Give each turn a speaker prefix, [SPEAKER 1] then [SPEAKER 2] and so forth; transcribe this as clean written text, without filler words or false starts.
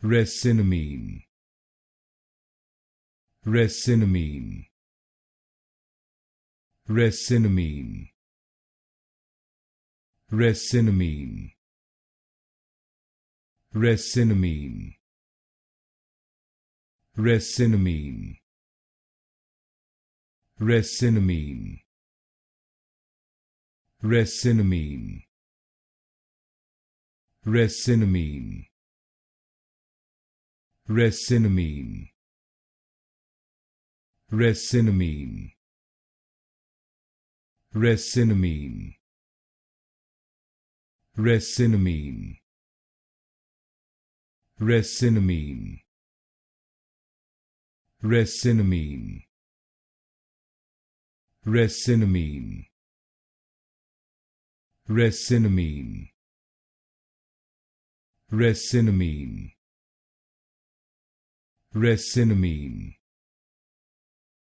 [SPEAKER 1] Rescinnamine, rescinnamine, rescinnamine, rescinnamine, rescinnamine, rescinnamine, rescinnamine, rescinnamine, rescinnamine, rescinnamine, rescinnamine, rescinnamine, rescinnamine, rescinnamine, rescinnamine, rescinnamine, rescinnamine, rescinnamine, rescinnamine,